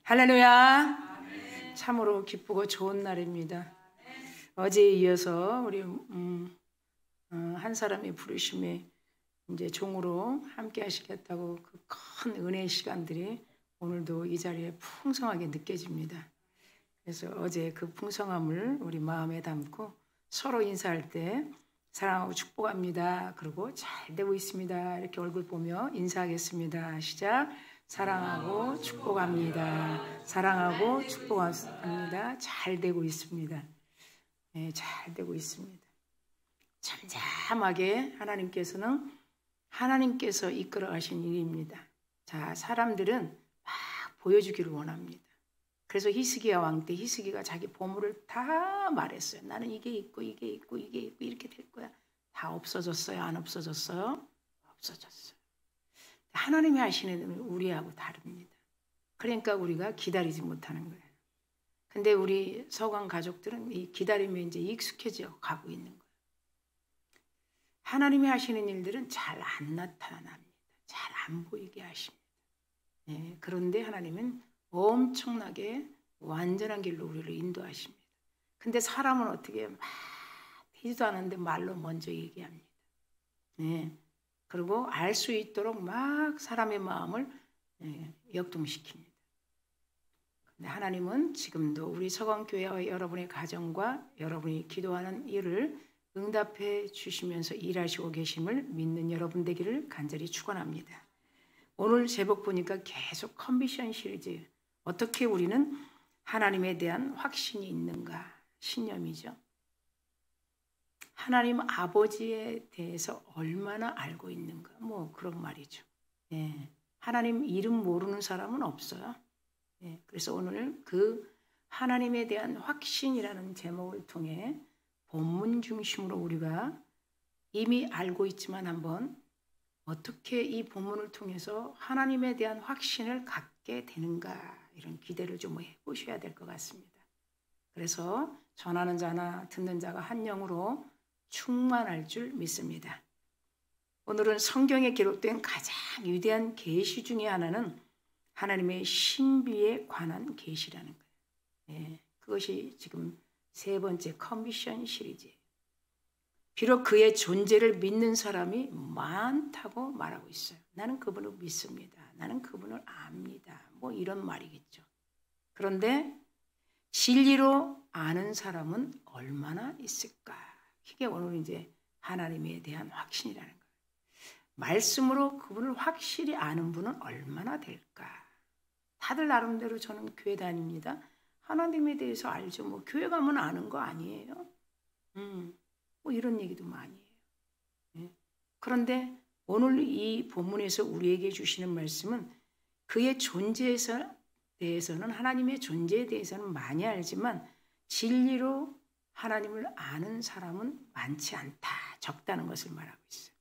할렐루야. 참으로 기쁘고 좋은 날입니다. 어제에 이어서 우리 한 사람이 부르심에 이제 종으로 함께 하시겠다고 그 큰 은혜의 시간들이 오늘도 이 자리에 풍성하게 느껴집니다. 그래서 어제 그 풍성함을 우리 마음에 담고 서로 인사할 때 사랑하고 축복합니다. 그리고 잘 되고 있습니다. 이렇게 얼굴 보며 인사하겠습니다. 시작. 사랑하고 축복합니다. 사랑하고 축복합니다. 잘 되고 있습니다. 네, 잘 되고 있습니다. 잠잠하게 하나님께서 이끌어 가신 일입니다. 자, 사람들은 막 보여주기를 원합니다. 그래서 히스기야 왕 때 히스기가 자기 보물을 다 말했어요. 나는 이게 있고 이게 있고 이게 있고 이렇게 될 거야. 다 없어졌어요? 안 없어졌어요? 없어졌어요. 하나님이 하시는 일은 우리하고 다릅니다. 그러니까 우리가 기다리지 못하는 거예요. 근데 우리 서강 가족들은 이 기다림에 이제 익숙해져 가고 있는 거예요. 하나님이 하시는 일들은 잘 안 나타납니다. 잘 안 보이게 하십니다. 네, 그런데 하나님은 엄청나게 완전한 길로 우리를 인도하십니다. 근데 사람은 어떻게 막 되지도 않은데 말로 먼저 얘기합니다. 네. 그리고 알 수 있도록 막 사람의 마음을 역동시킵니다. 근데 하나님은 지금도 우리 서강교회와 여러분의 가정과 여러분이 기도하는 일을 응답해 주시면서 일하시고 계심을 믿는 여러분 되기를 간절히 축원합니다. 오늘 제목 보니까 계속 컨비션 시리즈, 어떻게 우리는 하나님에 대한 확신이 있는가, 신념이죠. 하나님 아버지에 대해서 얼마나 알고 있는가, 뭐 그런 말이죠. 예, 하나님 이름 모르는 사람은 없어요. 예, 그래서 오늘 그 하나님에 대한 확신이라는 제목을 통해 본문 중심으로 우리가 이미 알고 있지만 한번 어떻게 이 본문을 통해서 하나님에 대한 확신을 갖게 되는가, 이런 기대를 좀 해보셔야 될 것 같습니다. 그래서 전하는 자나 듣는 자가 한 영으로 충만할 줄 믿습니다. 오늘은 성경에 기록된 가장 위대한 계시 중에 하나는 하나님의 신비에 관한 계시라는 거예요. 예, 그것이 지금 세 번째 컨비션 시리즈예요. 비록 그의 존재를 믿는 사람이 많다고 말하고 있어요. 나는 그분을 믿습니다. 나는 그분을 압니다. 뭐 이런 말이겠죠. 그런데 진리로 아는 사람은 얼마나 있을까? 이게 오늘 이제 하나님에 대한 확신이라는 거예요. 말씀으로 그분을 확실히 아는 분은 얼마나 될까? 다들 나름대로 저는 교회 다닙니다. 하나님에 대해서 알죠. 뭐 교회 가면 아는 거 아니에요. 뭐 이런 얘기도 많이 해요. 네. 그런데 오늘 이 본문에서 우리에게 주시는 말씀은 그의 존재에 대해서는, 하나님의 존재에 대해서는 많이 알지만 진리로 하나님을 아는 사람은 많지 않다, 적다는 것을 말하고 있어요.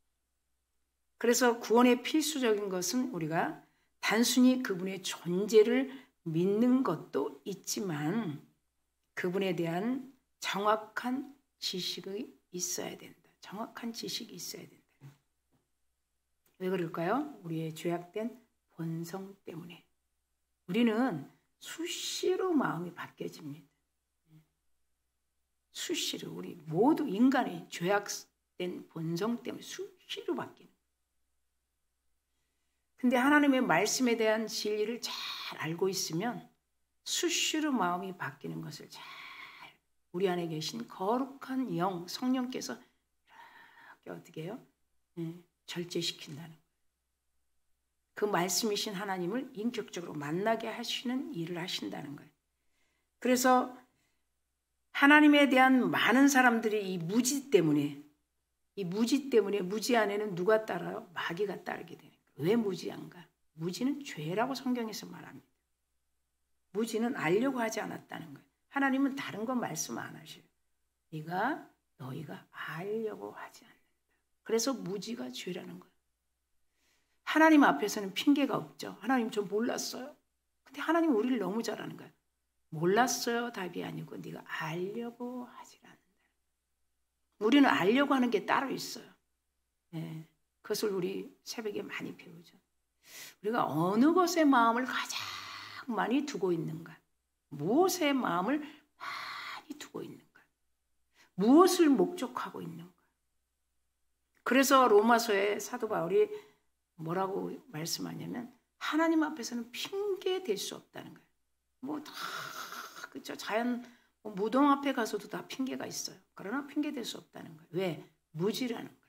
그래서 구원의 필수적인 것은 우리가 단순히 그분의 존재를 믿는 것도 있지만 그분에 대한 정확한 지식이 있어야 된다. 정확한 지식이 있어야 된다. 왜 그럴까요? 우리의 죄악된 본성 때문에. 우리는 수시로 마음이 바뀌어집니다. 수시로 우리 모두 인간의 죄악된 본성 때문에 수시로 바뀌는. 근데 하나님의 말씀에 대한 진리를 잘 알고 있으면 수시로 마음이 바뀌는 것을 잘 우리 안에 계신 거룩한 영, 성령께서 이렇게 어떻게 해요? 절제시킨다는 거예요. 그 말씀이신 하나님을 인격적으로 만나게 하시는 일을 하신다는 거예요. 그래서 하나님에 대한 많은 사람들이 이 무지 때문에 무지 안에는 누가 따라요? 마귀가 따르게 되는 거예요. 왜 무지한가? 무지는 죄라고 성경에서 말합니다. 무지는 알려고 하지 않았다는 거예요. 하나님은 다른 건 말씀 안 하셔요. 너희가 알려고 하지 않는다. 그래서 무지가 죄라는 거예요. 하나님 앞에서는 핑계가 없죠. 하나님 저 몰랐어요. 근데 하나님 우리를 너무 잘 아는 거예요. 몰랐어요 답이 아니고 네가 알려고 하지 않는다. 우리는 알려고 하는 게 따로 있어요. 네, 그것을 우리 새벽에 많이 배우죠. 우리가 어느 것에 마음을 가장 많이 두고 있는가? 무엇에 마음을 많이 두고 있는가? 무엇을 목적하고 있는가? 그래서 로마서에 사도 바울이 뭐라고 말씀하냐면 하나님 앞에서는 핑계 댈 수 없다는 거예요. 뭐 다 그렇죠. 자연 무덤 앞에 가서도 다 핑계가 있어요. 그러나 핑계 댈 수 없다는 거예요. 왜? 무지라는 거예요.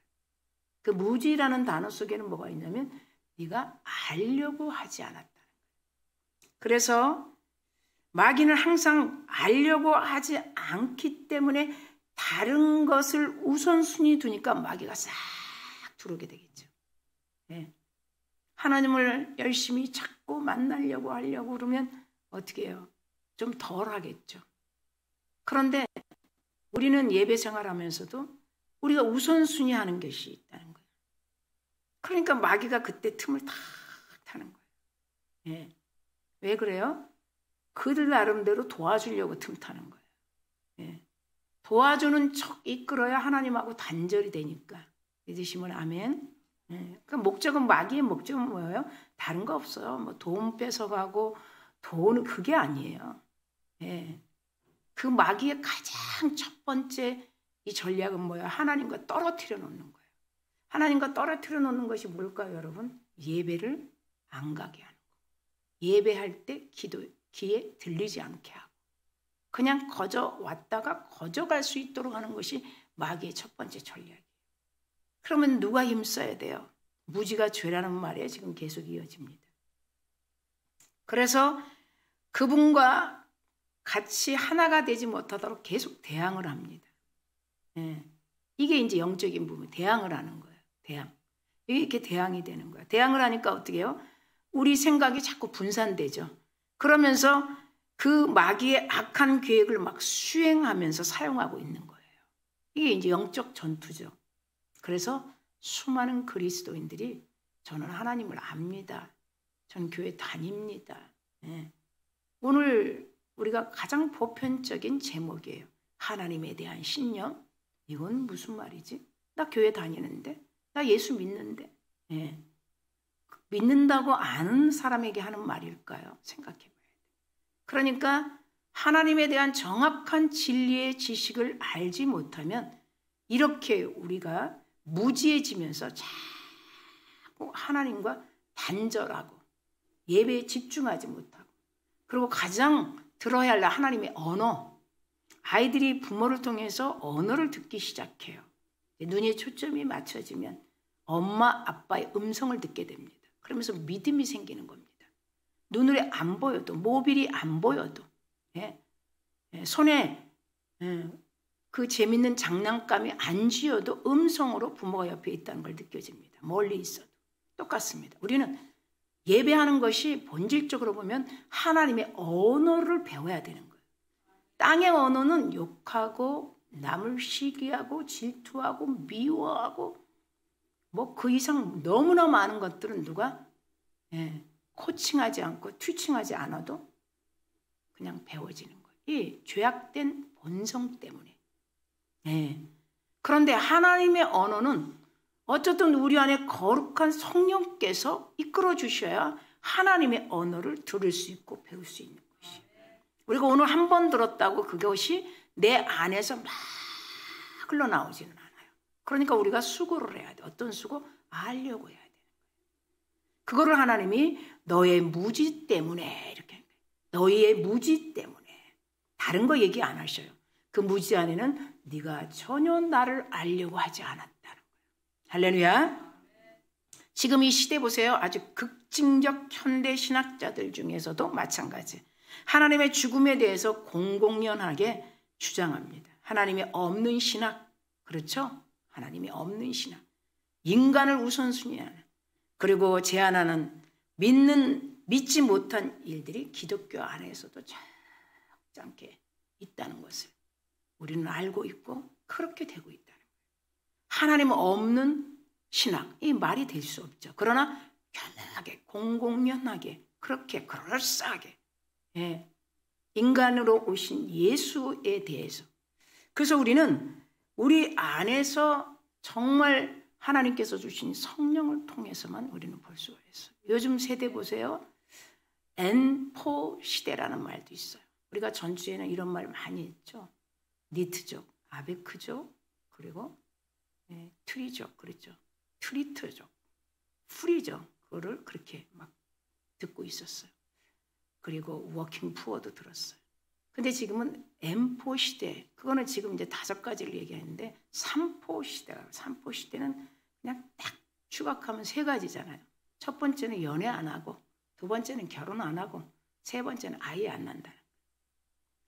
그 무지라는 단어 속에는 뭐가 있냐면 네가 알려고 하지 않았다는 거예요. 그래서 마귀는 항상 알려고 하지 않기 때문에 다른 것을 우선순위 두니까 마귀가 싹 들어오게 되겠죠. 네. 하나님을 열심히 찾고 만나려고 하려고 그러면 어떻게 해요? 좀 덜 하겠죠. 그런데 우리는 예배 생활하면서도 우리가 우선순위 하는 것이 있다는 거예요. 그러니까 마귀가 그때 틈을 탁 타는 거예요. 네. 왜 그래요? 그들 나름대로 도와주려고 틈 타는 거예요. 네. 도와주는 척 이끌어야 하나님하고 단절이 되니까. 믿으시면 아멘. 네. 그 목적은 마귀의 목적은 뭐예요? 다른 거 없어요. 뭐 돈 뺏어가고 돈은 그게 아니에요. 네. 그 마귀의 가장 첫 번째 이 전략은 뭐예요? 하나님과 떨어뜨려 놓는 거예요. 하나님과 떨어뜨려 놓는 것이 뭘까요, 여러분? 예배를 안 가게 하는 거. 예배할 때 귀에 들리지 않게 하고 그냥 거저 왔다가 거저 갈 수 있도록 하는 것이 마귀의 첫 번째 전략이에요. 그러면 누가 힘써야 돼요? 무지가 죄라는 말에 지금 계속 이어집니다. 그래서 그분과 같이 하나가 되지 못하도록 계속 대항을 합니다. 네. 이게 이제 영적인 부분, 대항을 하는 거예요. 대항. 이렇게 대항이 되는 거예요. 대항을 하니까 어떻게 해요? 우리 생각이 자꾸 분산되죠. 그러면서 그 마귀의 악한 계획을 막 수행하면서 사용하고 있는 거예요. 이게 이제 영적 전투죠. 그래서 수많은 그리스도인들이 저는 하나님을 압니다. 전 교회 다닙니다. 네. 오늘 우리가 가장 보편적인 제목이에요. 하나님에 대한 신념. 이건 무슨 말이지? 나 교회 다니는데, 나 예수 믿는데. 네. 믿는다고 아는 사람에게 하는 말일까요? 생각해 봐야 돼요. 그러니까 하나님에 대한 정확한 진리의 지식을 알지 못하면 이렇게 우리가 무지해지면서 자꾸 하나님과 단절하고 예배에 집중하지 못하고 그리고 가장 들어야 할 하나님의 언어. 아이들이 부모를 통해서 언어를 듣기 시작해요. 눈의 초점이 맞춰지면 엄마, 아빠의 음성을 듣게 됩니다. 그러면서 믿음이 생기는 겁니다. 눈으로 안 보여도, 모빌이 안 보여도, 손에 그 재밌는 장난감이 안 쥐어도 음성으로 부모가 옆에 있다는 걸 느껴집니다. 멀리 있어도. 똑같습니다. 우리는 예배하는 것이 본질적으로 보면 하나님의 언어를 배워야 되는 거예요. 땅의 언어는 욕하고 남을 시기하고 질투하고 미워하고 뭐 그 이상 너무나 많은 것들은 누가 코칭하지 않고 튜칭하지 않아도 그냥 배워지는 거예요. 이 죄악된 본성 때문에. 그런데 하나님의 언어는 어쨌든 우리 안에 거룩한 성령께서 이끌어 주셔야 하나님의 언어를 들을 수 있고 배울 수 있는 것이에요. 우리가 오늘 한 번 들었다고 그것이 내 안에서 막 흘러나오지는 않아요. 그러니까 우리가 수고를 해야 돼. 어떤 수고? 알려고 해야 되는 거예요. 그거를 하나님이 너의 무지 때문에 이렇게 너희의 무지 때문에 다른 거 얘기 안 하셔요. 그 무지 안에는 네가 전혀 나를 알려고 하지 않았다는 거예요. 할렐루야. 지금 이 시대 보세요. 아주 극진적 현대 신학자들 중에서도 마찬가지. 하나님의 죽음에 대해서 공공연하게 주장합니다. 하나님이 없는 신학. 그렇죠? 하나님이 없는 신학. 인간을 우선순위하는 그리고 제안하는 믿지 못한 일들이 기독교 안에서도 적잖게 있다는 것을 우리는 알고 있고 그렇게 되고 있다는 거예요. 하나님 없는 신학, 이 말이 될 수 없죠. 그러나 편하게 공공연하게 그렇게 그럴싸하게 인간으로 오신 예수에 대해서 그래서 우리는 우리 안에서 정말 하나님께서 주신 성령을 통해서만 우리는 볼 수가 있어요. 요즘 세대 보세요. N4 시대라는 말도 있어요. 우리가 전주에는 이런 말 많이 했죠. 니트족, 아베크족, 그리고 트리족, 그랬죠. 트리트족, 프리족, 그거를 그렇게 막 듣고 있었어요. 그리고 워킹 푸어도 들었어요. 근데 지금은 M4 시대, 그거는 지금 이제 5가지를 얘기하는데 3포 시대라고. 3포 시대는 그냥 딱 추각하면 3가지잖아요. 첫 번째는 연애 안 하고, 두 번째는 결혼 안 하고, 세 번째는 아예 안 난다.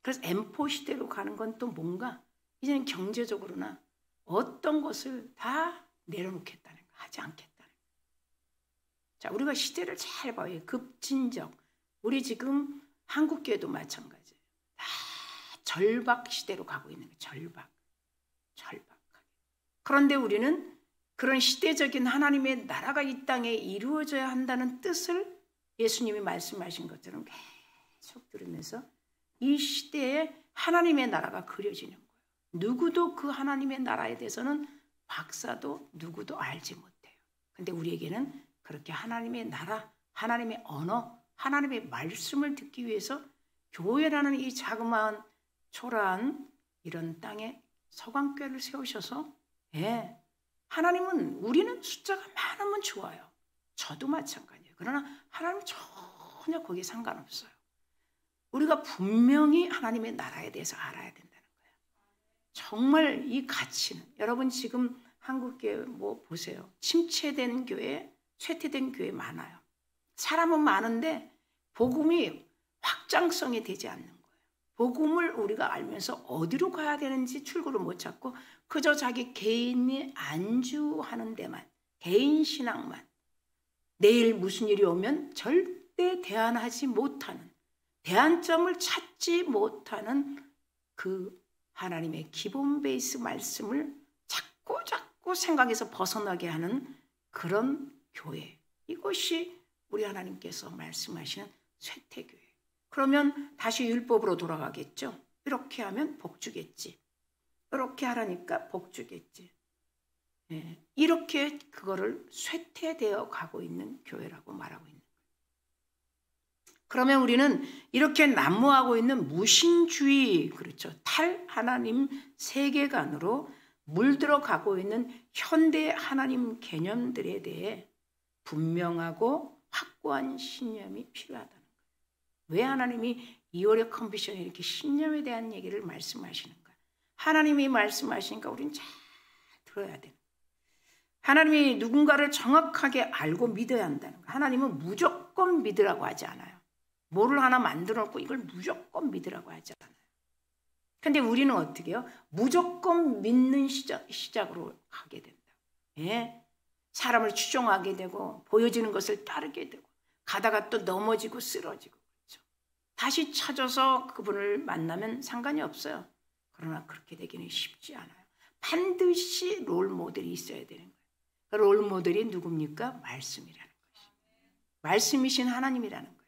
그래서 M4 시대로 가는 건 또 뭔가 이제는 경제적으로나 어떤 것을 다 내려놓겠다는 거, 하지 않겠다는 거. 자, 우리가 시대를 잘 봐요. 급진적. 우리 지금 한국교회도 마찬가지예요. 다 절박 시대로 가고 있는 거예요. 절박. 그런데 우리는 그런 시대적인 하나님의 나라가 이 땅에 이루어져야 한다는 뜻을 예수님이 말씀하신 것처럼 계속 들으면서 이 시대에 하나님의 나라가 그려지는 거예요. 누구도 그 하나님의 나라에 대해서는 박사도 누구도 알지 못해요. 근데 우리에게는 그렇게 하나님의 나라, 하나님의 언어, 하나님의 말씀을 듣기 위해서 교회라는 이 자그마한 초라한 이런 땅에 서강교회를 세우셔서 하나님은 우리는 숫자가 많으면 좋아요. 저도 마찬가지예요. 그러나 하나님은 전혀 거기에 상관없어요. 우리가 분명히 하나님의 나라에 대해서 알아야 된다는 거예요. 정말 이 가치는 여러분 지금 한국교회 뭐 보세요. 침체된 교회, 쇠퇴된 교회 많아요. 사람은 많은데 복음이 확장성이 되지 않는 거예요. 복음을 우리가 알면서 어디로 가야 되는지 출구를 못 찾고 그저 자기 개인이 안주하는 데만, 개인 신앙만, 내일 무슨 일이 오면 절대 대안하지 못하는, 대안점을 찾지 못하는 그 하나님의 기본 베이스 말씀을 자꾸 생각해서 벗어나게 하는 그런 교회. 이것이 우리 하나님께서 말씀하시는 쇠퇴교회. 그러면 다시 율법으로 돌아가겠죠. 이렇게 하면 복 주겠지. 이렇게 하라니까 복 주겠지. 이렇게 그거를 쇠퇴되어 가고 있는 교회라고 말하고 있는 거예요. 그러면 우리는 이렇게 난무하고 있는 무신주의, 그렇죠. 탈하나님 세계관으로 물들어 가고 있는 현대 하나님 개념들에 대해 분명하고 확고한 신념이 필요하다는 거예요. 왜 하나님이 2월의 컨비션에 이렇게 신념에 대한 얘기를 말씀하시는가? 하나님이 말씀하시니까 우리는 잘 들어야 돼요. 하나님이 누군가를 정확하게 알고 믿어야 한다는 거예요. 하나님은 무조건 믿으라고 하지 않아요. 뭐를 하나 만들어 놓고 이걸 무조건 믿으라고 하지 않아요. 근데 우리는 어떻게 해요? 무조건 믿는 시작으로 가게 된다. 사람을 추종하게 되고 보여지는 것을 따르게 되고 가다가 또 넘어지고 쓰러지고 그렇죠. 다시 찾아서 그분을 만나면 상관이 없어요. 그러나 그렇게 되기는 쉽지 않아요. 반드시 롤 모델이 있어야 되는 거예요. 그 롤 모델이 누굽니까? 말씀이라는 것이. 말씀이신 하나님이라는 거예요.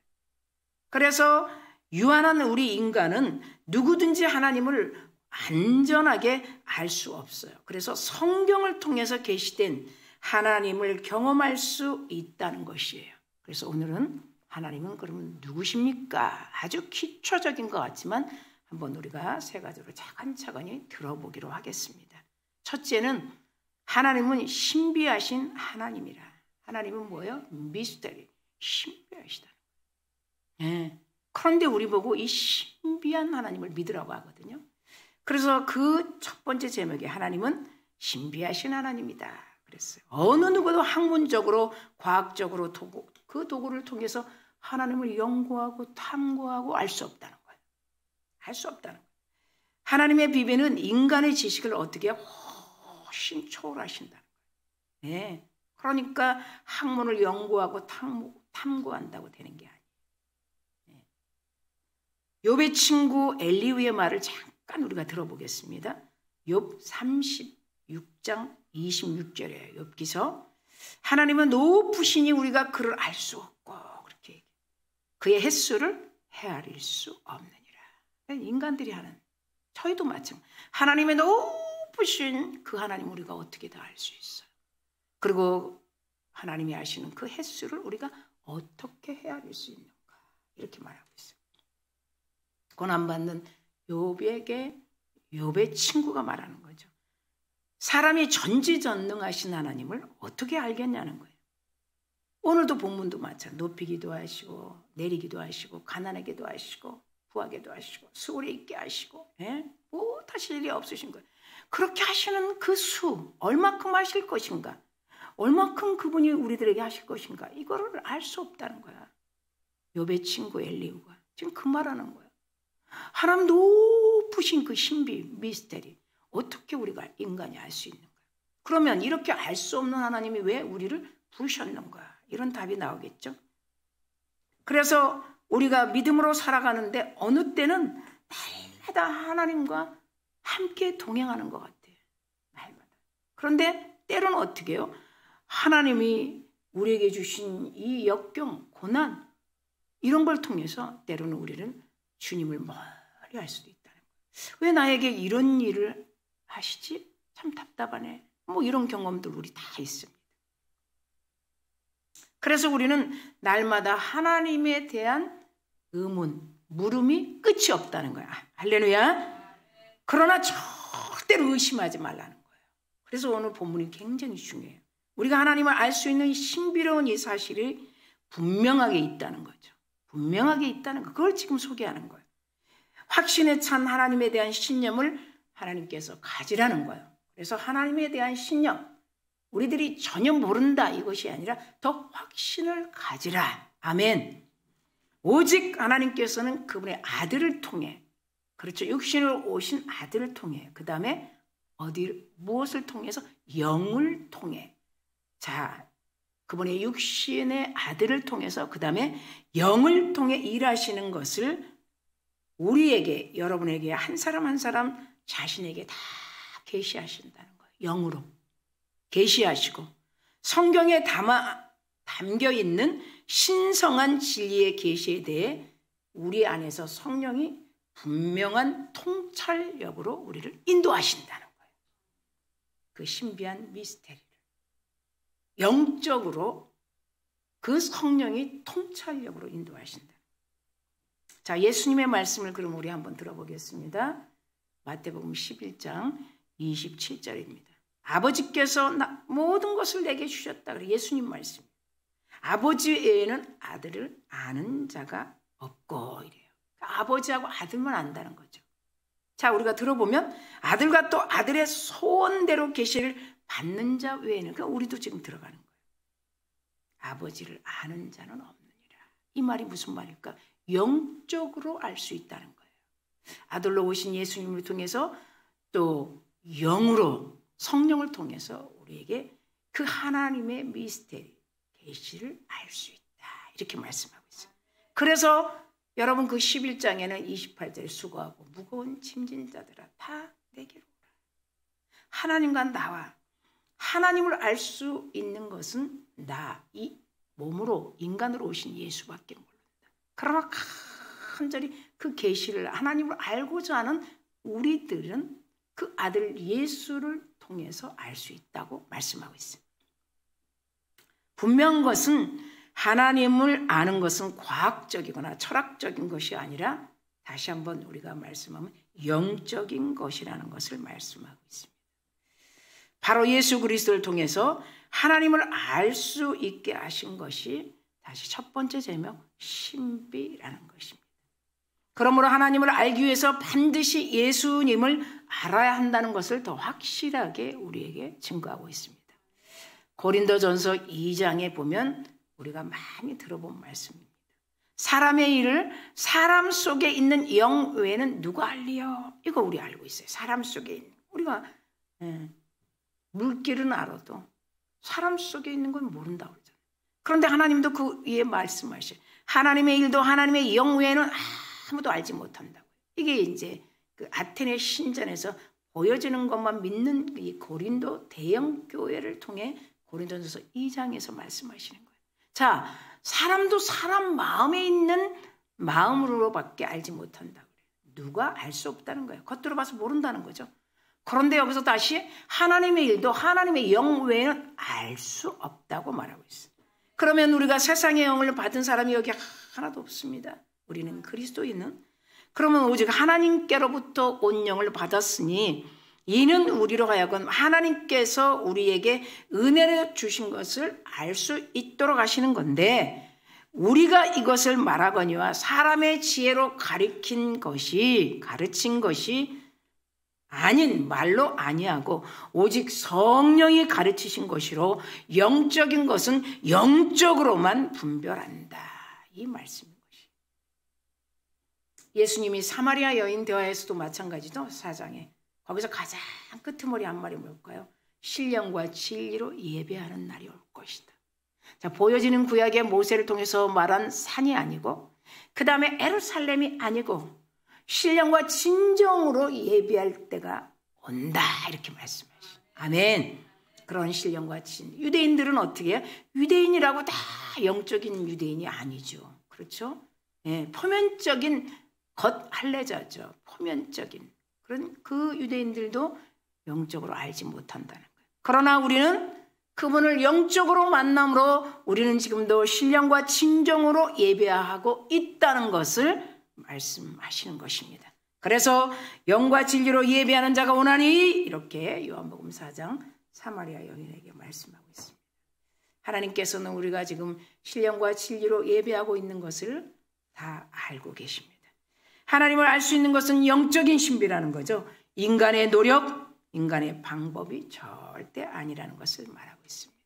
그래서 유한한 우리 인간은 누구든지 하나님을 안전하게 알 수 없어요. 그래서 성경을 통해서 계시된 하나님을 경험할 수 있다는 것이에요. 그래서 오늘은 하나님은 그러면 누구십니까? 아주 기초적인 것 같지만 한번 우리가 3가지로 차근차근히 들어보기로 하겠습니다. 첫째는 하나님은 신비하신 하나님이라. 하나님은 뭐예요? 미스터리, 신비하시다. 그런데 우리 보고 이 신비한 하나님을 믿으라고 하거든요. 그래서 그 첫 번째 제목에 하나님은 신비하신 하나님이다 그랬어요. 어느 누구도 학문적으로 과학적으로 그 도구를 통해서 하나님을 연구하고 탐구하고 알 수 없다는 거예요. 알 수 없다는 거예요. 하나님의 비밀은 인간의 지식을 어떻게 훨씬 초월하신다는 거예요. 그러니까 학문을 연구하고 탐구한다고 되는 게 아니에요. 욥의 친구 엘리후의 말을 잠깐 우리가 들어보겠습니다. 욥 36장 26절이에요. 욥기서 하나님은 높으시니 우리가 그를 알 수 없고 그렇게 얘기해요. 그의 횟수를 헤아릴 수 없느니라. 인간들이 하는 저희도 마찬가지. 하나님의 높으신 그 하나님 우리가 어떻게 다 알 수 있어요. 그리고 하나님이 아시는 그 횟수를 우리가 어떻게 헤아릴 수 있는가. 이렇게 말하고 있어요. 고난받는 욥에게 욥의 친구가 말하는 거죠. 사람이 전지전능하신 하나님을 어떻게 알겠냐는 거예요. 오늘도 본문도 마찬가지. 높이기도 하시고 내리기도 하시고 가난하게도 하시고 부하게도 하시고 수월에 있게 하시고 뭐 하실 일이 없으신 거예요. 그렇게 하시는 그 수 얼마큼 하실 것인가, 얼마큼 그분이 우리들에게 하실 것인가, 이거를 알 수 없다는 거야. 욥의 친구 엘리후가 지금 그 말하는 거야. 하나님 높으신 그 신비 미스테리 어떻게 우리가 인간이 알 수 있는 거야. 그러면 이렇게 알 수 없는 하나님이 왜 우리를 부르셨는가, 이런 답이 나오겠죠. 그래서 우리가 믿음으로 살아가는데 어느 때는 날마다 하나님과 함께 동행하는 것 같아요. 날마다. 그런데 때로는 어떻게 해요? 하나님이 우리에게 주신 이 역경, 고난 이런 걸 통해서 때로는 우리는 주님을 멀리 할 수도 있다는 거예요. 왜 나에게 이런 일을 하시지? 참 답답하네. 뭐 이런 경험들 우리 다 있습니다. 그래서 우리는 날마다 하나님에 대한 의문, 물음이 끝이 없다는 거야. 할렐루야. 그러나 절대로 의심하지 말라는 거예요. 그래서 오늘 본문이 굉장히 중요해요. 우리가 하나님을 알 수 있는 신비로운 이 사실이 분명하게 있다는 거죠. 분명하게 있다는 거. 그걸 지금 소개하는 거예요. 확신에 찬 하나님에 대한 신념을 하나님께서 가지라는 거예요. 그래서 하나님에 대한 신념, 우리들이 전혀 모른다 이것이 아니라 더 확신을 가지라. 아멘. 오직 하나님께서는 그분의 아들을 통해, 그렇죠, 육신으로 오신 아들을 통해, 그 다음에 무엇을 통해서? 영을 통해. 자, 그분의 육신의 아들을 통해서 그 다음에 영을 통해 일하시는 것을 우리에게, 여러분에게 한 사람 한 사람 자신에게 다 계시하신다는 거예요. 영으로 계시하시고 성경에 담겨 있는 신성한 진리의 계시에 대해 우리 안에서 성령이 분명한 통찰력으로 우리를 인도하신다는 거예요. 그 신비한 미스테리를 영적으로 그 성령이 통찰력으로 인도하신다. 자, 예수님의 말씀을 그럼 우리 한번 들어보겠습니다. 마태복음 11장 27절입니다. 아버지께서 모든 것을 내게 주셨다. 그래 예수님 말씀. 아버지 외에는 아들을 아는 자가 없고 이래요. 아버지하고 아들만 안다는 거죠. 자, 우리가 들어보면 아들과 또 아들의 소원대로 계시를 받는 자 외에는, 그러니까 우리도 지금 들어가는 거예요. 아버지를 아는 자는 없느니라. 이 말이 무슨 말일까? 영적으로 알 수 있다는 거예요. 아들로 오신 예수님을 통해서 또 영으로 성령을 통해서 우리에게 그 하나님의 미스테리 계시를 알 수 있다. 이렇게 말씀하고 있어요. 그래서 여러분 그 11장에는 28절에 수고하고 무거운 짐진 자들아 다 내게로 오라. 하나님과 나와 하나님을 알 수 있는 것은 이 몸으로 인간으로 오신 예수밖에 모른다. 그러나 간절히 그 계시를 하나님을 알고자 하는 우리들은 그 아들 예수를 통해서 알 수 있다고 말씀하고 있습니다. 분명한 것은 하나님을 아는 것은 과학적이거나 철학적인 것이 아니라 다시 한번 우리가 말씀하면 영적인 것이라는 것을 말씀하고 있습니다. 바로 예수 그리스도를 통해서 하나님을 알 수 있게 하신 것이 다시 첫 번째 제목 신비라는 것입니다. 그러므로 하나님을 알기 위해서 반드시 예수님을 알아야 한다는 것을 더 확실하게 우리에게 증거하고 있습니다. 고린도전서 2장에 보면 우리가 많이 들어본 말씀입니다. 사람의 일을 사람 속에 있는 영 외에는 누가 알리요? 이거 우리 알고 있어요. 사람 속에 있는. 우리가 물길은 알아도 사람 속에 있는 건 모른다고 그러잖아요. 그런데 하나님도 그 위에 말씀하셔요. 하나님의 일도 하나님의 영 외에는 아무도 알지 못한다고요. 이게 이제 그 아테네 신전에서 보여지는 것만 믿는 이 고린도 대형 교회를 통해 고린도전서 2장에서 말씀하시는 거예요. 자, 사람도 사람 마음에 있는 마음으로밖에 알지 못한다고 그래요. 누가 알 수 없다는 거예요. 겉으로 봐서 모른다는 거죠. 그런데 여기서 다시 하나님의 일도 하나님의 영 외에는 알 수 없다고 말하고 있어요. 그러면 우리가 세상의 영을 받은 사람이 여기 하나도 없습니다. 우리는 그리스도인은. 그러면 오직 하나님께로부터 온 영을 받았으니 이는 우리로 하여금 하나님께서 우리에게 은혜를 주신 것을 알 수 있도록 하시는 건데, 우리가 이것을 말하거니와 사람의 지혜로 가르친 것이 아닌 말로 아니하고 오직 성령이 가르치신 것이로 영적인 것은 영적으로만 분별한다. 이 말씀인 것이. 예수님이 사마리아 여인 대화에서도 마찬가지죠. 4장에. 거기서 가장 끄트머리 한 말이 뭘까요? 신령과 진리로 예배하는 날이 올 것이다. 자, 보여지는 구약의 모세를 통해서 말한 산이 아니고, 그 다음에 예루살렘이 아니고 신령과 진정으로 예배할 때가 온다, 이렇게 말씀하시죠. 아멘. 그런 신령과 유대인들은 어떻게 해요? 유대인이라고 다 영적인 유대인이 아니죠. 그렇죠? 예, 표면적인 겉 할례자죠. 표면적인 그런 그 유대인들도 영적으로 알지 못한다는 거예요. 그러나 우리는 그분을 영적으로 만남으로 우리는 지금도 신령과 진정으로 예배하고 있다는 것을 말씀하시는 것입니다. 그래서 영과 진리로 예배하는 자가 오나니, 이렇게 요한복음 4장 사마리아 여인에게 말씀하고 있습니다. 하나님께서는 우리가 지금 신령과 진리로 예배하고 있는 것을 다 알고 계십니다. 하나님을 알 수 있는 것은 영적인 신비라는 거죠. 인간의 노력, 인간의 방법이 절대 아니라는 것을 말하고 있습니다.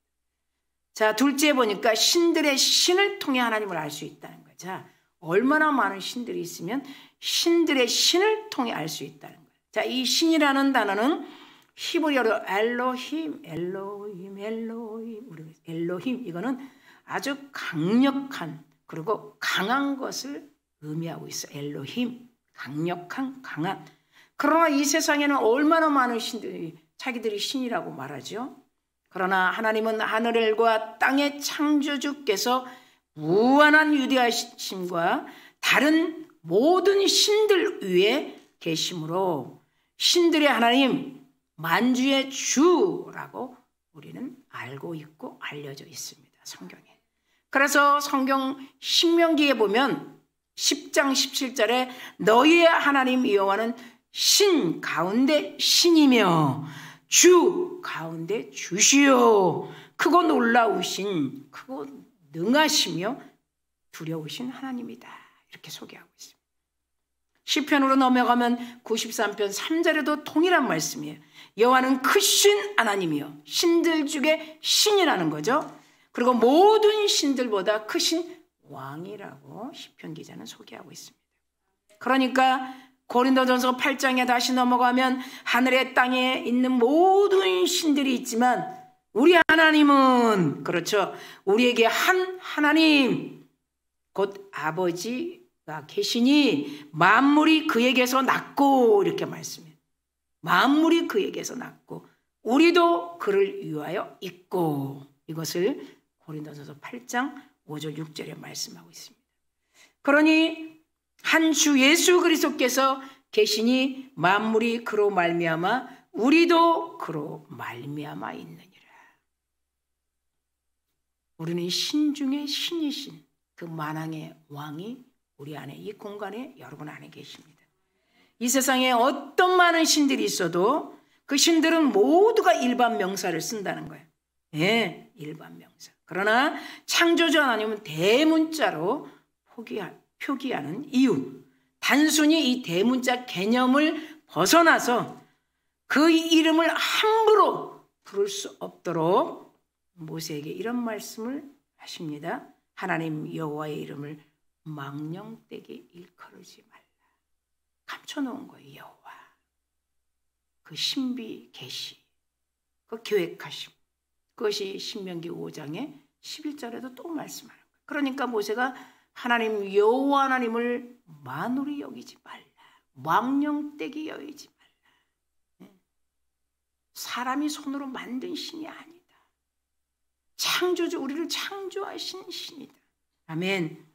자, 둘째 보니까 신들의 신을 통해 하나님을 알 수 있다는 거죠. 자, 얼마나 많은 신들이 있으면 신들의 신을 통해 알 수 있다는 거예요. 자, 이 신이라는 단어는 히브리어로 엘로힘, 이거는 아주 강력한, 그리고 강한 것을 의미하고 있어요. 엘로힘, 강력한, 강한. 그러나 이 세상에는 얼마나 많은 신들이 자기들이 신이라고 말하죠. 그러나 하나님은 하늘과 땅의 창조주께서 무한한 위대하심과 다른 모든 신들 위에 계심으로 신들의 하나님, 만주의 주라고 우리는 알고 있고 알려져 있습니다. 성경에. 그래서 성경 신명기에 보면 10장 17절에 너희의 하나님 여호와는 신 가운데 신이며 주 가운데 주시요 크고 놀라우신, 크고 능하시며 두려우신 하나님이다, 이렇게 소개하고 있습니다. 시편으로 넘어가면 93편 3절에도 동일한 말씀이에요. 여호와는 크신 하나님이요 신들 중에 신이라는 거죠. 그리고 모든 신들보다 크신 왕이라고 시편 기자는 소개하고 있습니다. 그러니까 고린도전서 8장에 다시 넘어가면 하늘의 땅에 있는 모든 신들이 있지만 우리 하나님은, 그렇죠, 우리에게 한 하나님 곧 아버지가 계시니 만물이 그에게서 났고, 이렇게 말씀해요. 만물이 그에게서 났고 우리도 그를 위하여 있고, 이것을 고린도전서 8장 5절 6절에 말씀하고 있습니다. 그러니 한 주 예수 그리스도께서 계시니 만물이 그로 말미암아 우리도 그로 말미암아 있느니라. 우리는 신 중에 신이신 그 만왕의 왕이 우리 안에, 이 공간에, 여러분 안에 계십니다. 이 세상에 어떤 많은 신들이 있어도 그 신들은 모두가 일반 명사를 쓴다는 거예요. 예, 일반 명사. 그러나 창조주 하나님은 대문자로 표기하는 이유, 단순히 이 대문자 개념을 벗어나서 그 이름을 함부로 부를 수 없도록 모세에게 이런 말씀을 하십니다. 하나님 여호와의 이름을 망령되게 일컬으지 말라. 감춰놓은 거예요. 여호와, 그 신비 계시, 그 계획하심, 그것이 신명기 5장의 11절에도 또 말씀하는 거예요. 그러니까 모세가 하나님 여호와 하나님을 만홀히 여기지 말라, 망령되게 여기지 말라. 사람이 손으로 만든 신이 아니다. 창조주, 우리를 창조하신 신이다. 아멘.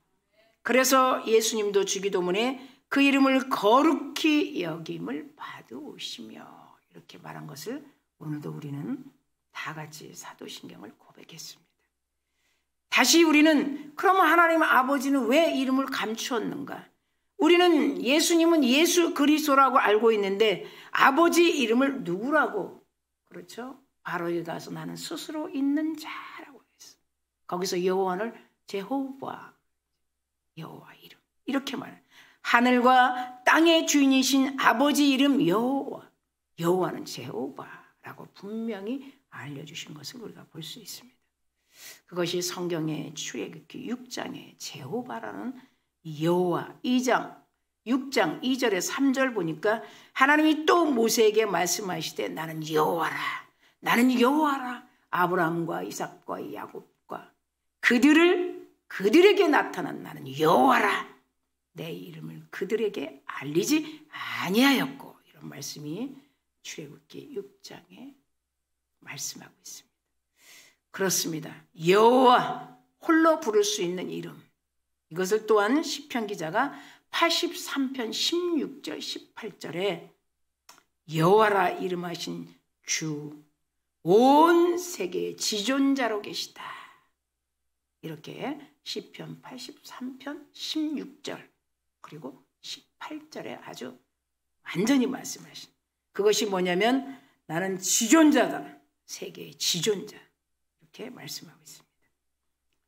그래서 예수님도 주기도문에 그 이름을 거룩히 여김을 받으시며, 이렇게 말한 것을 오늘도 우리는 다 같이 사도신경을 고백했습니다. 다시 우리는 그러면 하나님 아버지는 왜 이름을 감추었는가? 우리는 예수님은 예수 그리스도라고 알고 있는데 아버지 이름을 누구라고? 그렇죠? 바로 여기 가서 나는 스스로 있는 자라고 했어. 거기서 여호와를 제호바, 여호와 이름 이렇게 말해. 하늘과 땅의 주인이신 아버지 이름 여호와, 여호와는 제호바라고 분명히 알려주신 것을 우리가 볼 수 있습니다. 그것이 성경의 출애굽기 6장에 제호바라는 여호와 6장 2절에 3절 보니까 하나님이 또 모세에게 말씀하시되 나는 여호와라, 나는 여호와라. 아브라함과 이삭과 야곱과 그들에게 나타난 나는 여호와라. 내 이름을 그들에게 알리지 아니하였고, 이런 말씀이 출애굽기 6장에 말씀하고 있습니다. 그렇습니다. 여호와 홀로 부를 수 있는 이름, 이것을 또한 시편 기자가 83편 16절 18절에 여호와라 이름하신 주 온 세계의 지존자로 계시다, 이렇게 시편 83편 16절 그리고 18절에 아주 완전히 말씀하신, 그것이 뭐냐면 나는 지존자다, 세계의 지존자, 이렇게 말씀하고 있습니다.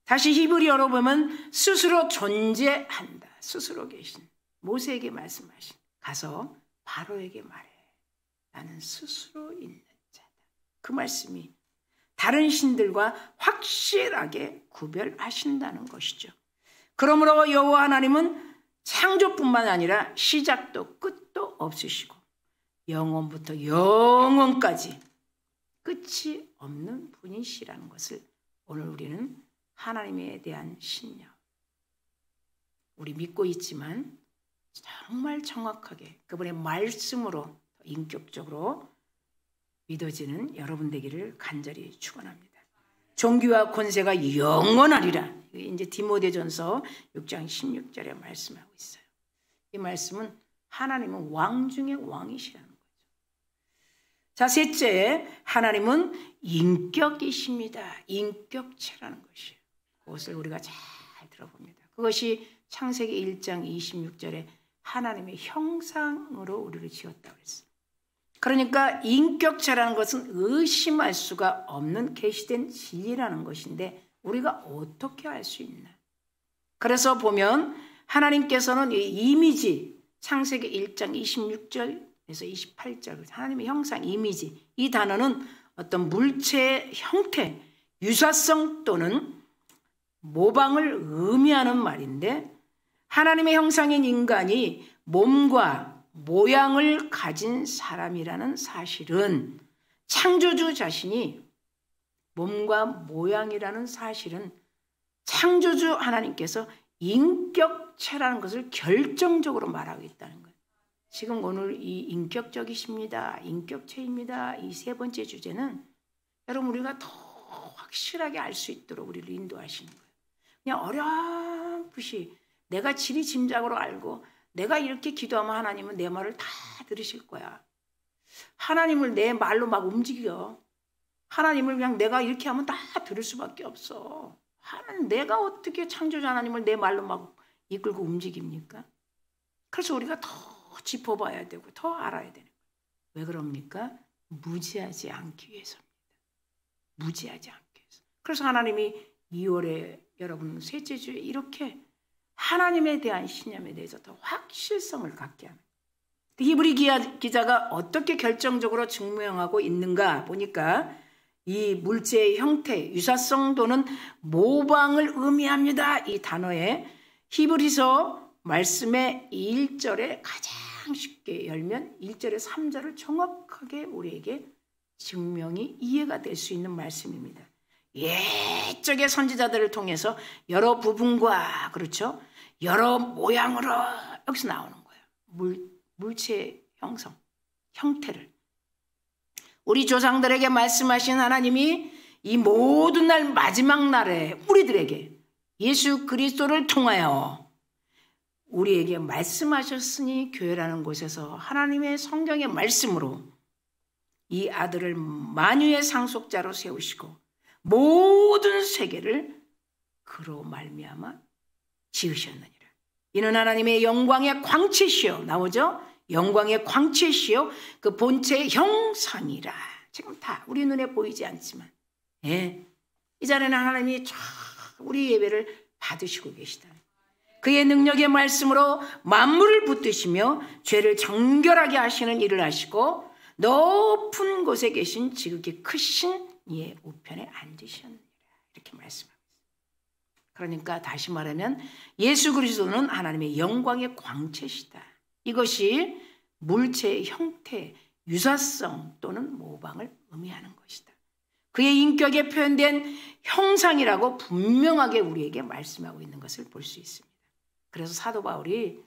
다시 히브리어로 보면 스스로 존재한다, 스스로 계신 모세에게 말씀하신, 가서 바로에게 말해, 나는 스스로 있는 자다. 그 말씀이 다른 신들과 확실하게 구별하신다는 것이죠. 그러므로 여호와 하나님은 창조뿐만 아니라 시작도 끝도 없으시고 영원부터 영원까지 끝이 없는 분이시라는 것을 오늘 우리는 하나님에 대한 신념, 우리 믿고 있지만 정말 정확하게 그분의 말씀으로 인격적으로 믿어지는 여러분 되기를 간절히 축원합니다. 존귀와 권세가 영원하리라. 이제 디모데전서 6장 16절에 말씀하고 있어요. 이 말씀은 하나님은 왕 중의 왕이시라는 거죠. 자, 셋째, 하나님은 인격이십니다. 인격체라는 것이에요. 그것을 우리가 잘 들어봅니다. 그것이 창세기 1장 26절에 하나님의 형상으로 우리를 지었다고 했어요. 그러니까 인격체라는 것은 의심할 수가 없는 계시된 진리라는 것인데 우리가 어떻게 알 수 있나? 그래서 보면 하나님께서는 이 이미지, 창세기 1장 26절에서 28절, 하나님의 형상, 이미지, 이 단어는 어떤 물체의 형태, 유사성 또는 모방을 의미하는 말인데, 하나님의 형상인 인간이 몸과 모양을 가진 사람이라는 사실은, 창조주 자신이 몸과 모양이라는 사실은 창조주 하나님께서 인격체라는 것을 결정적으로 말하고 있다는 거예요. 지금 오늘 이 인격적이십니다, 인격체입니다, 이 세 번째 주제는 여러분 우리가 더 확실하게 알 수 있도록 우리를 인도하시는 거예요. 그냥 어렴풋이 내가 지리짐작으로 알고 내가 이렇게 기도하면 하나님은 내 말을 다 들으실 거야. 하나님을 내 말로 막 움직여. 하나님을 그냥 내가 이렇게 하면 다 들을 수밖에 없어. 하나님, 내가 어떻게 창조주 하나님을 내 말로 막 이끌고 움직입니까? 그래서 우리가 더 짚어봐야 되고 더 알아야 되는 거예요. 왜 그럽니까? 무지하지 않기 위해서입니다. 무지하지 않기 위해서. 그래서 하나님이 2월에 여러분 셋째 주에 이렇게 하나님에 대한 신념에 대해서 더 확실성을 갖게 하는 거예요. 히브리 기자가 어떻게 결정적으로 증명하고 있는가 보니까 이 물체의 형태, 유사성 또는 모방을 의미합니다. 이 단어에 히브리서 말씀의 1절에 가장 쉽게 열면 1절에 3절을 정확하게 우리에게 증명이 이해가 될 수 있는 말씀입니다. 옛적의 선지자들을 통해서 여러 부분과 그렇죠, 여러 모양으로 여기서 나오는 거예요. 물체의 형성, 형태를 우리 조상들에게 말씀하신 하나님이 이 모든 날 마지막 날에 우리들에게 예수 그리스도를 통하여 우리에게 말씀하셨으니 교회라는 곳에서 하나님의 성경의 말씀으로 이 아들을 만유의 상속자로 세우시고 모든 세계를 그로 말미암아 지으셨느니라. 이는 하나님의 영광의 광채시요. 나오죠? 영광의 광채시요. 그 본체의 형상이라. 지금 다 우리 눈에 보이지 않지만 이 자리는 하나님이 쫙 우리 예배를 받으시고 계시다. 그의 능력의 말씀으로 만물을 붙드시며 죄를 정결하게 하시는 일을 하시고 높은 곳에 계신 지극히 크신 이의 우편에 앉으셨느니라. 이렇게 말씀합니다. 그러니까 다시 말하면 예수 그리스도는 하나님의 영광의 광채시다. 이것이 물체의 형태, 유사성 또는 모방을 의미하는 것이다. 그의 인격에 표현된 형상이라고 분명하게 우리에게 말씀하고 있는 것을 볼 수 있습니다. 그래서 사도 바울이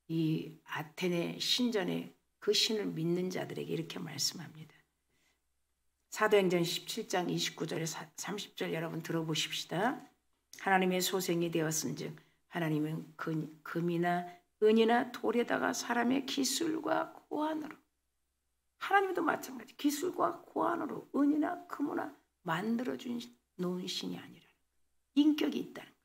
이 아테네 신전의 그 신을 믿는 자들에게 이렇게 말씀합니다. 사도행전 17장 29절에 30절 여러분 들어보십시다. 하나님의 소생이 되었은즉 하나님은 금이나 은이나 돌에다가 사람의 기술과 고안으로, 하나님도 마찬가지 기술과 고안으로 은이나 금이나 만들어준 놓은 신이 아니라 인격이 있다는 거예요.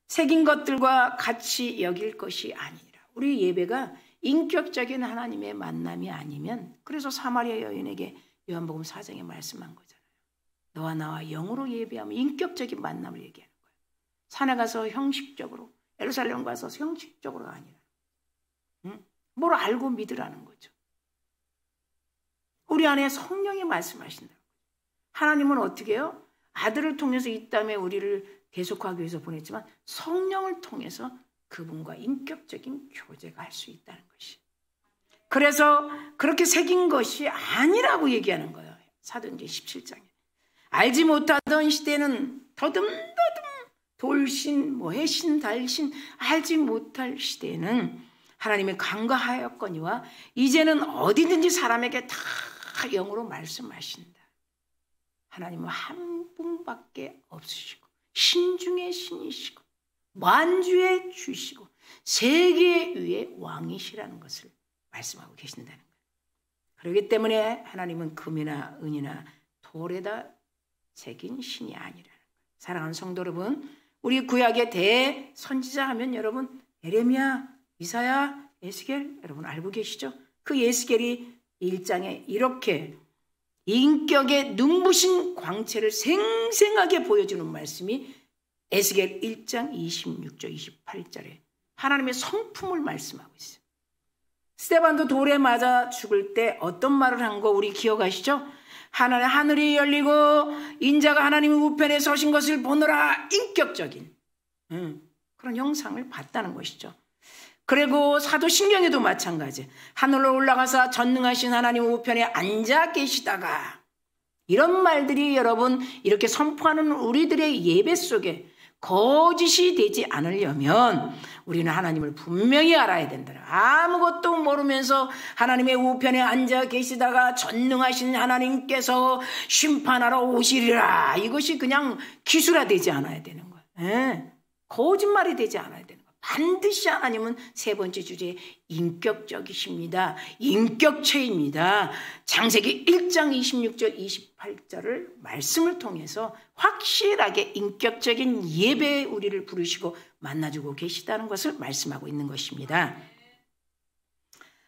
새긴 것들과 같이 여길 것이 아니라. 우리 예배가 인격적인 하나님의 만남이 아니면, 그래서 사마리아 여인에게 요한복음 4장에 말씀한 거잖아요. 너와 나와 영으로 예배하면 인격적인 만남을 얘기하는 거예요. 산에 가서 형식적으로, 예루살렘 가서 형식적으로가 아니라 뭘 알고 믿으라는 거죠. 우리 안에 성령이 말씀하신다고. 하나님은 어떻게 해요? 아들을 통해서 이 땅에 우리를 계속하기 위해서 보냈지만 성령을 통해서 그분과 인격적인 교제가 할 수 있다는 것이. 그래서 그렇게 새긴 것이 아니라고 얘기하는 거예요. 사도행전 17장에. 알지 못하던 시대는 더듬더듬 돌신, 해신, 달신 알지 못할 시대에는 하나님이 간과하였거니와 이제는 어디든지 사람에게 다 영으로 말씀하신다. 하나님은 한 분밖에 없으시고 신중의 신이시고 만주의 주시고 세계 위의 왕이시라는 것을 말씀하고 계신다는 거예요. 그렇기 때문에 하나님은 금이나 은이나 돌에다 새긴 신이 아니라는 거예요. 사랑하는 성도 여러분, 우리 구약의 대선지자 하면 여러분 에레미야, 이사야, 에스겔 여러분 알고 계시죠? 그 에스겔이 1장에 이렇게 인격의 눈부신 광채를 생생하게 보여주는 말씀이 에스겔 1장 26절 28절에 하나님의 성품을 말씀하고 있어요. 스데반도 돌에 맞아 죽을 때 어떤 말을 한 거 우리 기억하시죠? 하늘이 열리고 인자가 하나님의 우편에 서신 것을 보느라 인격적인 그런 형상을 봤다는 것이죠. 그리고 사도신경에도 마찬가지. 하늘로 올라가서 전능하신 하나님 우편에 앉아 계시다가, 이런 말들이 여러분 이렇게 선포하는 우리들의 예배 속에 거짓이 되지 않으려면 우리는 하나님을 분명히 알아야 된다. 아무것도 모르면서 하나님의 우편에 앉아 계시다가 전능하신 하나님께서 심판하러 오시리라, 이것이 그냥 기술화되지 않아야 되는 거예요. 거짓말이 되지 않아야 되는 거예요. 반드시 하나님은 세 번째 주제에 인격적이십니다. 인격체입니다. 창세기 1장 26절 28절을 말씀을 통해서 확실하게 인격적인 예배에 우리를 부르시고 만나주고 계시다는 것을 말씀하고 있는 것입니다.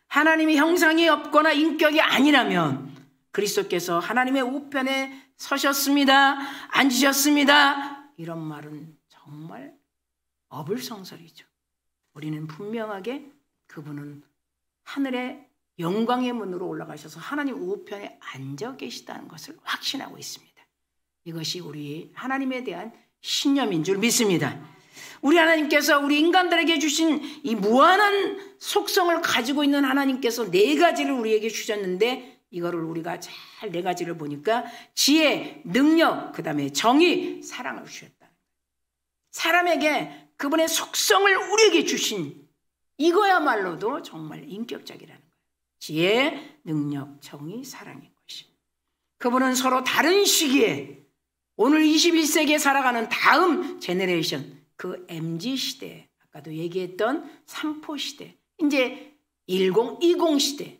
하나님의 형상이 없거나 인격이 아니라면 그리스도께서 하나님의 우편에 서셨습니다. 앉으셨습니다. 이런 말은 정말 어불성설이죠. 우리는 분명하게 그분은 하늘의 영광의 문으로 올라가셔서 하나님 우편에 앉아 계시다는 것을 확신하고 있습니다. 이것이 우리 하나님에 대한 신념인 줄 믿습니다. 우리 하나님께서 우리 인간들에게 주신 이 무한한 속성을 가지고 있는 하나님께서 네 가지를 우리에게 주셨는데, 이거를 우리가 잘 네 가지를 보니까 지혜, 능력, 그 다음에 정의, 사랑을 주셨다. 사람에게 그분의 속성을 우리에게 주신 이거야말로도 정말 인격적이라는 거예요. 지혜, 능력, 정의, 사랑인 것이. 그분은 서로 다른 시기에 오늘 21세기에 살아가는 다음 제너레이션, 그 MZ시대, 아까도 얘기했던 3포시대, 이제 1020 시대,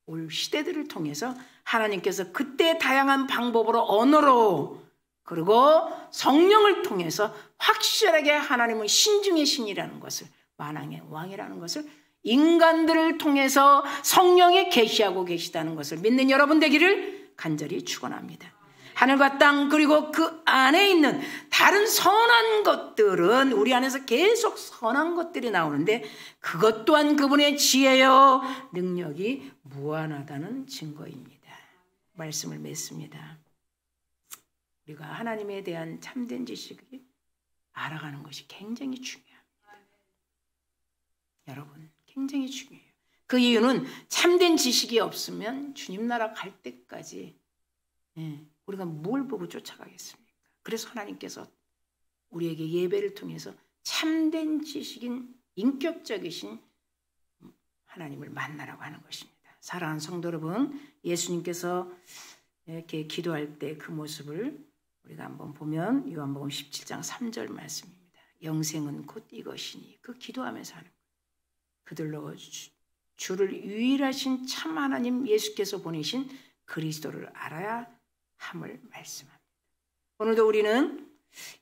올 시대들을 통해서 하나님께서 그때 다양한 방법으로 언어로 그리고 성령을 통해서 확실하게 하나님은 신중의 신이라는 것을, 만왕의 왕이라는 것을 인간들을 통해서 성령이 계시하고 계시다는 것을 믿는 여러분 되기를 간절히 축원합니다. 하늘과 땅 그리고 그 안에 있는 다른 선한 것들은 우리 안에서 계속 선한 것들이 나오는데 그것 또한 그분의 지혜요 능력이 무한하다는 증거입니다. 말씀을 맺습니다. 우리가 하나님에 대한 참된 지식을 알아가는 것이 굉장히 중요합니다. 여러분, 굉장히 중요해요. 그 이유는 참된 지식이 없으면 주님 나라 갈 때까지 우리가 뭘 보고 쫓아가겠습니까? 그래서 하나님께서 우리에게 예배를 통해서 참된 지식인 인격적이신 하나님을 만나라고 하는 것입니다. 사랑하는 성도 여러분, 예수님께서 이렇게 기도할 때 그 모습을 우리가 한번 보면 요한복음 17장 3절 말씀입니다. 영생은 곧 이것이니, 그 기도하면서 하는 거예요. 그들로 주를 유일하신 참 하나님 예수께서 보내신 그리스도를 알아야 함을 말씀합니다. 오늘도 우리는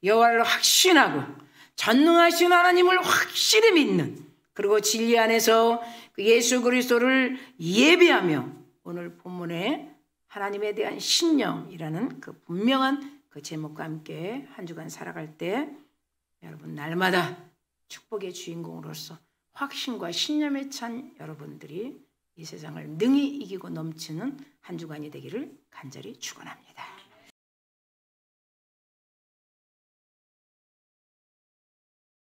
여호와를 확신하고 전능하신 하나님을 확실히 믿는, 그리고 진리 안에서 그 예수 그리스도를 예배하며 오늘 본문에 하나님에 대한 신령이라는 그 분명한 그 제목과 함께 한 주간 살아갈 때 여러분 날마다 축복의 주인공으로서 확신과 신념에 찬 여러분들이 이 세상을 능히 이기고 넘치는 한 주간이 되기를 간절히 축원합니다.